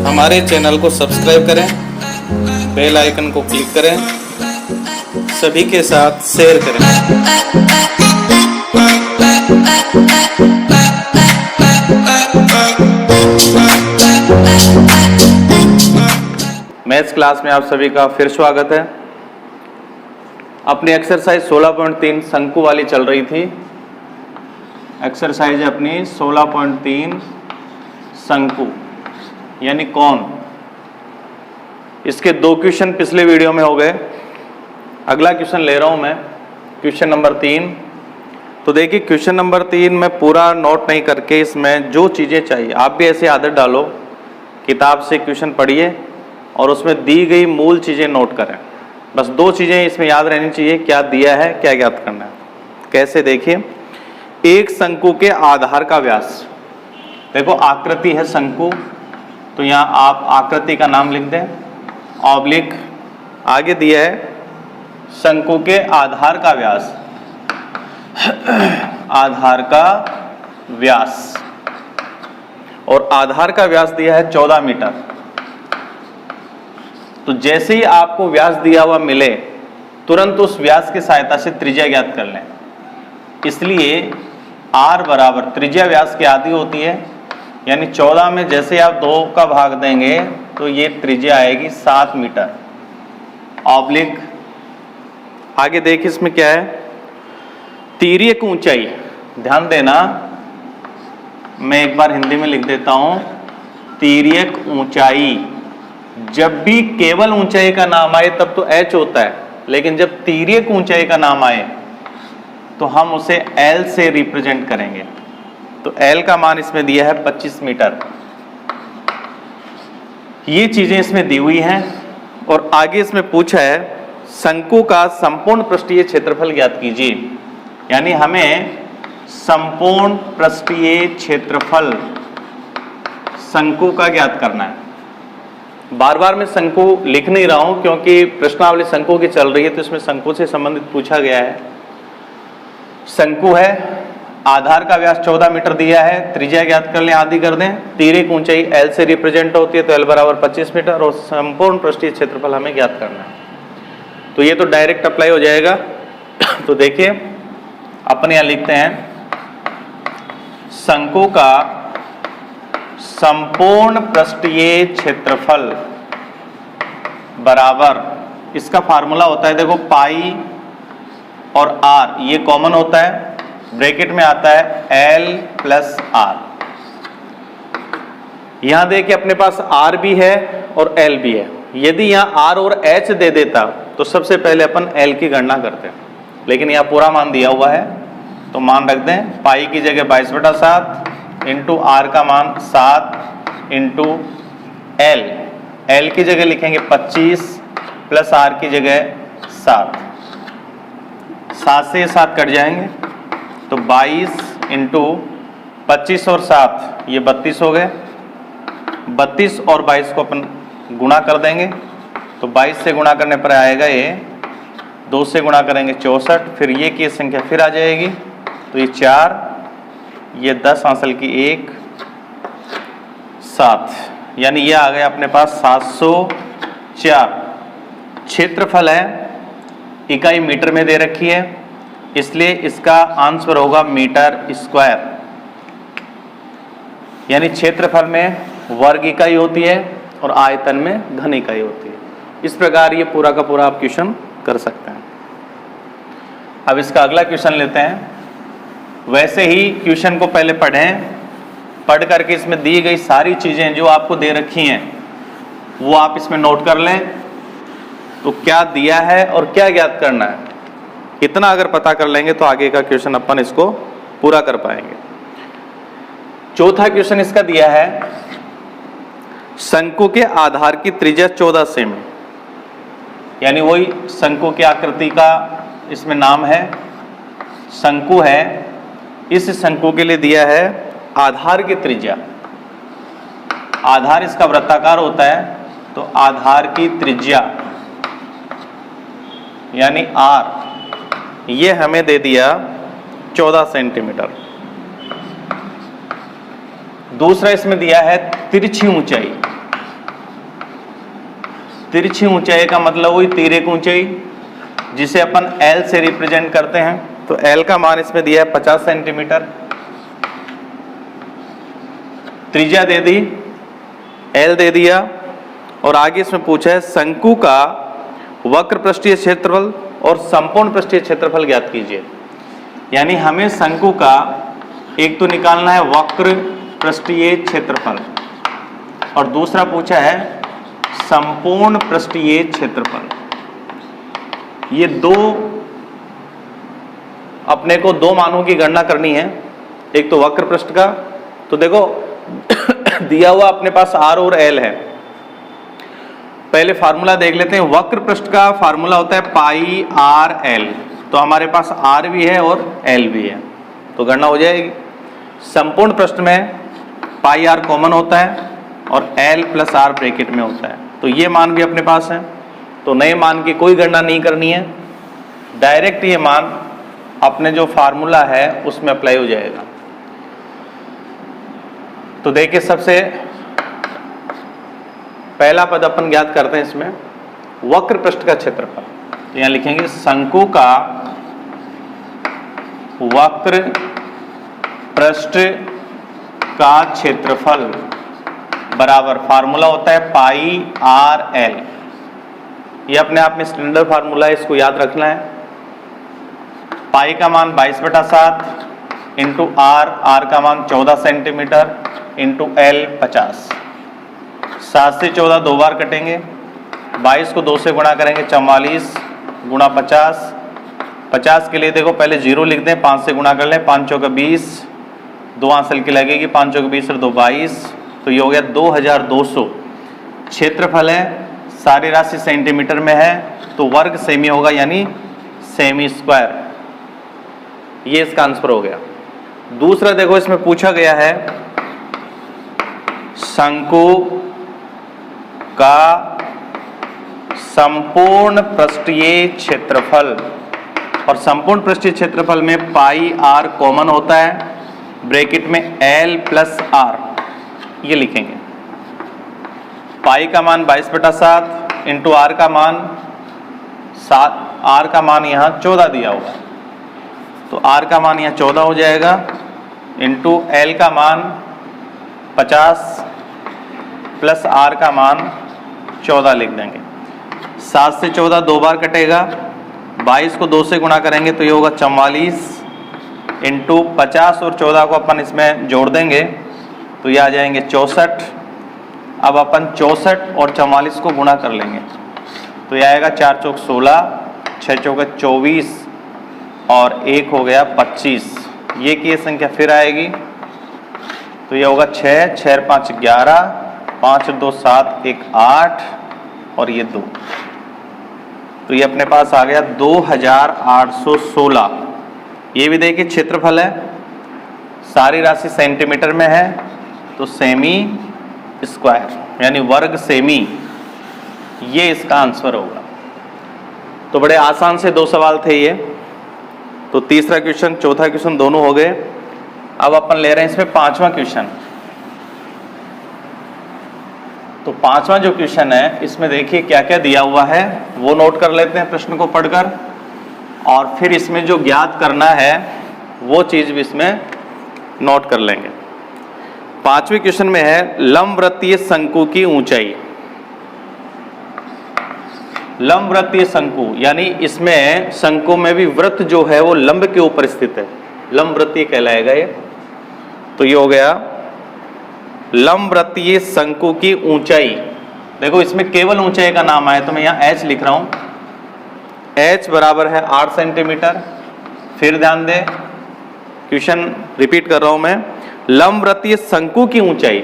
हमारे चैनल को सब्सक्राइब करें, बेल आइकन को क्लिक करें, सभी के साथ शेयर करें। मैथ्स क्लास में आप सभी का फिर स्वागत है। अपनी एक्सरसाइज 16.3 शंकु वाली चल रही थी। एक्सरसाइज अपनी 16.3 शंकु यानी कौन। इसके 2 क्वेश्चन पिछले वीडियो में हो गए। अगला क्वेश्चन ले रहा हूं मैं, क्वेश्चन नंबर 3। तो देखिए क्वेश्चन नंबर 3 में पूरा नोट नहीं करके इसमें जो चीज़ें चाहिए, आप भी ऐसे आदत डालो, किताब से क्वेश्चन पढ़िए और उसमें दी गई मूल चीज़ें नोट करें। बस 2 चीज़ें इसमें याद रहनी चाहिए, क्या दिया है, क्या ज्ञात करना है। कैसे, देखिए, एक शंकु के आधार का व्यास। देखो आकृति है शंकु, तो यहाँ आप आकृति का नाम लिख दें, ऑब्लिक आगे दिया है शंकु के आधार का व्यास, आधार का व्यास, और आधार का व्यास दिया है 14 मीटर। तो जैसे ही आपको व्यास दिया हुआ मिले तुरंत उस व्यास की सहायता से त्रिज्या ज्ञात कर लें। इसलिए r बराबर त्रिज्या व्यास की आधी होती है, यानी 14 में जैसे आप 2 का भाग देंगे तो ये त्रिज्या आएगी 7 मीटर। ऑब्लिक आगे देखिए इसमें क्या है, तिर्यक ऊंचाई। ध्यान देना, मैं एक बार हिंदी में लिख देता हूं, तिर्यक ऊंचाई। जब भी केवल ऊंचाई का नाम आए तब तो h होता है, लेकिन जब तिर्यक ऊंचाई का नाम आए तो हम उसे L से रिप्रेजेंट करेंगे। तो L का मान इसमें दिया है 25 मीटर। ये चीजें इसमें दी हुई हैं और आगे इसमें पूछा है शंकु का संपूर्ण पृष्ठीय क्षेत्रफल ज्ञात कीजिए। यानी हमें संपूर्ण पृष्ठीय क्षेत्रफल शंकु का ज्ञात करना है। बार बार मैं शंकु लिख नहीं रहा हूं क्योंकि प्रश्नावली शंकु की चल रही है, तो इसमें शंकु से संबंधित पूछा गया है। शंकु है, आधार का व्यास 14 मीटर दिया है, त्रिज्या ज्ञात कर लें, आधी कर दें। तिर्यक ऊंचाई L से रिप्रेजेंट होती है, तो L बराबर 25 मीटर, और संपूर्ण पृष्ठीय क्षेत्रफल हमें ज्ञात करना है। तो ये तो डायरेक्ट अप्लाई हो जाएगा। तो देखिए अपने यहां लिखते हैं, शंकु का संपूर्ण पृष्ठीय क्षेत्रफल बराबर, इसका फार्मूला होता है, देखो पाई और r ये कॉमन होता है, ब्रैकेट में आता है L प्लस R। यहां देखिए अपने पास R भी है और L भी है। यदि यहां R और H दे देता तो सबसे पहले अपन L की गणना करते, लेकिन यहां पूरा मान दिया हुआ है तो मान रख दें। पाई की जगह 22/7 इंटू R का मान 7 इंटू L की जगह लिखेंगे 25 प्लस R की जगह 7 से 7 कट जाएंगे, तो 22 इंटू 25 और 7 ये 32 हो गए। 32 और 22 को अपन गुणा कर देंगे, तो 22 से गुणा करने पर आएगा ये, 2 से गुणा करेंगे 64, फिर ये की संख्या फिर आ जाएगी, तो ये 4, ये 10 हासिल की 1 7, यानी ये आ गया अपने पास 704। क्षेत्रफल है, इकाई मीटर में दे रखी है, इसलिए इसका आंसर होगा मीटर स्क्वायर। यानी क्षेत्रफल में वर्ग इकाई होती है और आयतन में घन इकाई होती है। इस प्रकार ये पूरा का पूरा आप क्वेश्चन कर सकते हैं। अब इसका अगला क्वेश्चन लेते हैं। वैसे ही क्वेश्चन को पहले पढ़ें, पढ़ करके इसमें दी गई सारी चीजें जो आपको दे रखी हैं वो आप इसमें नोट कर लें। तो क्या दिया है और क्या ज्ञात करना है, इतना अगर पता कर लेंगे तो आगे का क्वेश्चन अपन इसको पूरा कर पाएंगे। चौथा क्वेश्चन इसका दिया है, शंकु के आधार की त्रिज्या 14 सेमी, यानी वही शंकु की आकृति का इसमें नाम है, शंकु है। इस शंकु के लिए दिया है आधार की त्रिज्या। आधार इसका वृत्ताकार होता है, तो आधार की त्रिज्या यानी R ये हमें दे दिया 14 सेंटीमीटर। दूसरा इसमें दिया है तिरछी ऊंचाई, तिरछी ऊंचाई का मतलब वही तिर्यक ऊंचाई जिसे अपन L से रिप्रेजेंट करते हैं। तो L का मान इसमें दिया है 50 सेंटीमीटर, त्रिज्या दे दी, L दे दिया, और आगे इसमें पूछा है शंकु का वक्र पृष्ठीय क्षेत्रफल और संपूर्ण पृष्ठीय क्षेत्रफल ज्ञात कीजिए। यानी हमें शंकु का एक तो निकालना है वक्र पृष्ठीय क्षेत्रफल और दूसरा पूछा है संपूर्ण पृष्ठीय क्षेत्रफल। ये दो अपने को दो मानों की गणना करनी है। एक तो वक्र पृष्ठ का, तो देखो दिया हुआ अपने पास R और L है। पहले फार्मूला देख लेते हैं। वक्र पृष्ठ का फार्मूला होता है पाई आर एल, तो हमारे पास R भी है और L भी है, तो गणना हो जाएगी। संपूर्ण पृष्ठ में पाई आर कॉमन होता है और L प्लस R ब्रैकेट में होता है, तो ये मान भी अपने पास है। तो नए मान की कोई गणना नहीं करनी है, डायरेक्ट ये मान अपने जो फार्मूला है उसमें अप्लाई हो जाएगा। तो देखिए सबसे पहला पद अपन ज्ञात करते हैं इसमें वक्र पृष्ठ का क्षेत्रफल। तो यहां लिखेंगे शंकु का वक्र पृष्ठ का क्षेत्रफल बराबर फार्मूला होता है पाई आर एल। ये अपने आप में स्टैंडर्ड फार्मूला है, इसको याद रखना है। पाई का मान 22/7 इंटू आर का मान 14 सेंटीमीटर इंटू एल 50। 7 से 14 दो बार कटेंगे, 22 को 2 से गुणा करेंगे 44 गुणा 50। 50 के लिए देखो पहले 0 लिख दें, 5 से गुणा कर लें, 5 चौका 20, 2 आंसर की लगेगी, 5 चौका 20 और 2 22, तो ये हो गया 2200। क्षेत्रफल है, सारी राशि सेंटीमीटर में है, तो वर्ग सेमी होगा यानी सेमी स्क्वायर। ये इसका आंसर हो गया। दूसरा देखो इसमें पूछा गया है शंकु का संपूर्ण पृष्ठीय क्षेत्रफल, और संपूर्ण पृष्ठीय क्षेत्रफल में पाई आर कॉमन होता है, ब्रैकेट में L प्लस R ये लिखेंगे। पाई का मान 22/7 इंटू R का मान 7, R का मान यहाँ 14 दिया हुआ है, तो R का मान यहाँ 14 हो जाएगा, इंटू L का मान 50 प्लस R का मान 14 लिख देंगे। 7 से 14 दो बार कटेगा, 22 को 2 से गुणा करेंगे तो ये होगा 44 इंटू 50 और 14 को अपन इसमें जोड़ देंगे तो ये आ जाएंगे 64। अब अपन 64 और 44 को गुणा कर लेंगे तो ये आएगा 4 चौक 16, 6 चौका 24 और 1 हो गया 25। ये की संख्या फिर आएगी तो ये होगा 6, 6 और 5 11, 5 और 2 7, 1 8 और ये 2, तो ये अपने पास आ गया 2816। ये भी देखिए क्षेत्रफल है, सारी राशि सेंटीमीटर में है, तो सेमी स्क्वायर यानी वर्ग सेमी, ये इसका आंसर होगा। तो बड़े आसान से दो सवाल थे ये। तो तीसरा क्वेश्चन चौथा क्वेश्चन दोनों हो गए। अब अपन ले रहे हैं इसमें पांचवा क्वेश्चन। तो पांचवा जो क्वेश्चन है इसमें देखिए क्या क्या दिया हुआ है वो नोट कर लेते हैं प्रश्न को पढ़कर, और फिर इसमें जो ज्ञात करना है वो चीज भी इसमें नोट कर लेंगे। पांचवें क्वेश्चन में है लंबवृत्तीय शंकु की ऊंचाई। लंबवृत्तीय शंकु यानी इसमें शंकु में भी वृत्त जो है वो लंब के ऊपर स्थित है, लंबवृत्तीय कहलाएगा ये। तो ये हो गया लंबवृत्तीय शंकु की ऊंचाई। देखो इसमें केवल ऊंचाई का नाम आया तो मैं यहाँ h लिख रहा हूं, h बराबर है 8 सेंटीमीटर। फिर ध्यान दें क्वेश्चन रिपीट कर रहा हूं मैं, लंबवृत्तीय शंकु की ऊंचाई,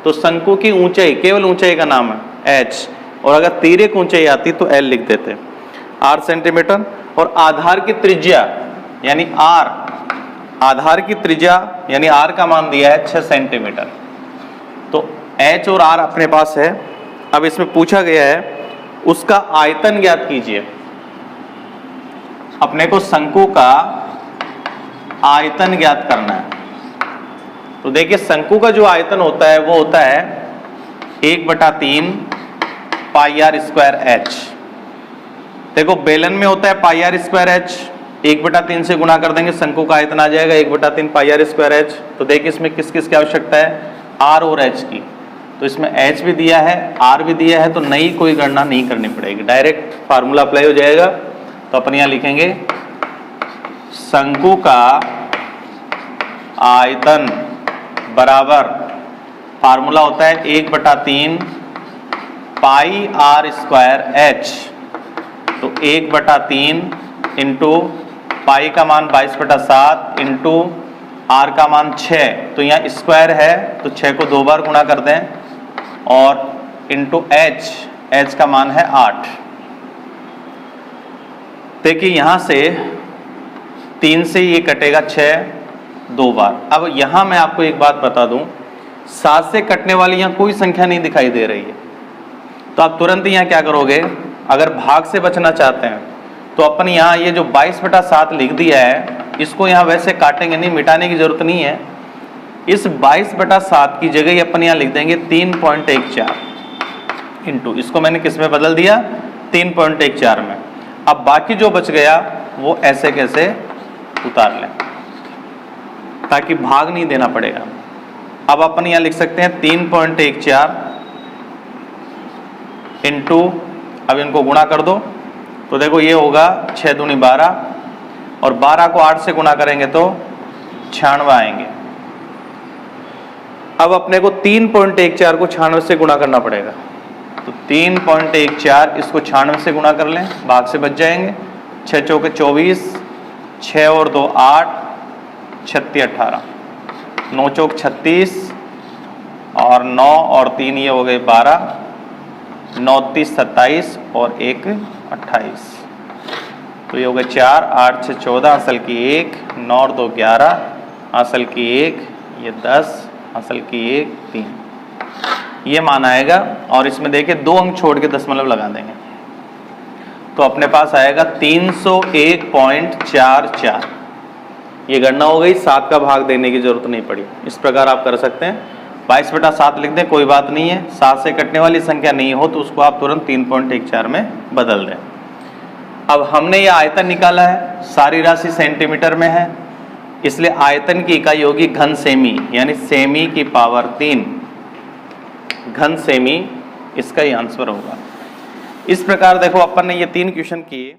तो शंकु की ऊंचाई केवल ऊंचाई का नाम है h, और अगर तिर्यक ऊंचाई आती तो l लिख देते, 8 सेंटीमीटर। और आधार की त्रिज्या यानी r, आधार की त्रिज्या यानी r का मान दिया है 6 सेंटीमीटर। तो h और r अपने पास है। अब इसमें पूछा गया है उसका आयतन ज्ञात कीजिए। अपने को शंकु का आयतन ज्ञात करना है। तो देखिए शंकु का जो आयतन होता है वो होता है 1/3 पाई आर स्क्वायर एच। देखो बेलन में होता है पाई आर स्क्वायर एच, 1/3 से गुणा कर देंगे, शंकु का आयतन आ जाएगा 1/3 पाई आर स्क्वायर एच। तो देखिए इसमें किस किस की आवश्यकता है, आर और एच की। तो इसमें एच भी दिया है, आर भी दिया है, तो नई कोई गणना नहीं करनी पड़ेगी, डायरेक्ट फार्मूला अप्लाई हो जाएगा। तो अपन यहाँ लिखेंगे शंकु का आयतन बराबर, फार्मूला होता है 1/3 पाई आर स्क्वायर एच। तो 1/3 इंटू पाई का मान 22/7 इंटू आर का मान 6, तो यहाँ स्क्वायर है तो 6 को 2 बार गुणा कर दें, और इंटू एच, एच का मान है 8। देखिए यहाँ से 3 से ये कटेगा 6 2 बार। अब यहाँ मैं आपको एक बात बता दूं, 7 से कटने वाली यहाँ कोई संख्या नहीं दिखाई दे रही है, तो आप तुरंत यहाँ क्या करोगे, अगर भाग से बचना चाहते हैं तो अपन यहाँ ये जो 22/7 लिख दिया है, इसको यहाँ वैसे काटेंगे नहीं, मिटाने की जरूरत नहीं है। इस 22/7 की जगह अपन यहाँ लिख देंगे 3.14 इंटू, इसको मैंने किस में बदल दिया, 3.14 में। अब बाकी जो बच गया वो ऐसे कैसे उतार लें ताकि भाग नहीं देना पड़ेगा। अब अपन यहाँ लिख सकते हैं 3.14 इंटू, अब इनको गुणा कर दो, तो देखो ये होगा 6 दूनी 12, और 12 को 8 से गुणा करेंगे तो 96 आएंगे। अब अपने को 3.14 को 96 से गुणा करना पड़ेगा, तो 3.14 इसको 96 से गुणा कर लें, भाग से बच जाएंगे। 6 चौके 24, 6 और 2 8, 36 18, 9 चौक 36, और 9 और 3 ये हो गए 12, 9 30 27 और 1 28, तो ये हो गए 4, 8 6 14, असल की 1, 9 और 2 11, असल की 1, ये 10, असल की 1 3, ये मान आएगा। और इसमें देखिए 2 अंक छोड़ के दशमलव लगा देंगे, तो अपने पास आएगा 301.44। ये गणना हो गई, 7 का भाग देने की जरूरत नहीं पड़ी। इस प्रकार आप कर सकते हैं, 22/7 लिख दें, कोई बात नहीं है। 7 से कटने वाली संख्या नहीं हो तो उसको आप तुरंत 3.14 में बदल दें। अब हमने ये आयतन निकाला है, सारी राशि सेंटीमीटर में है, इसलिए आयतन की इकाई होगी घन सेमी, यानी सेमी की पावर 3 घन सेमी, इसका ही आंसर होगा। इस प्रकार देखो अपन ने ये 3 क्वेश्चन किए।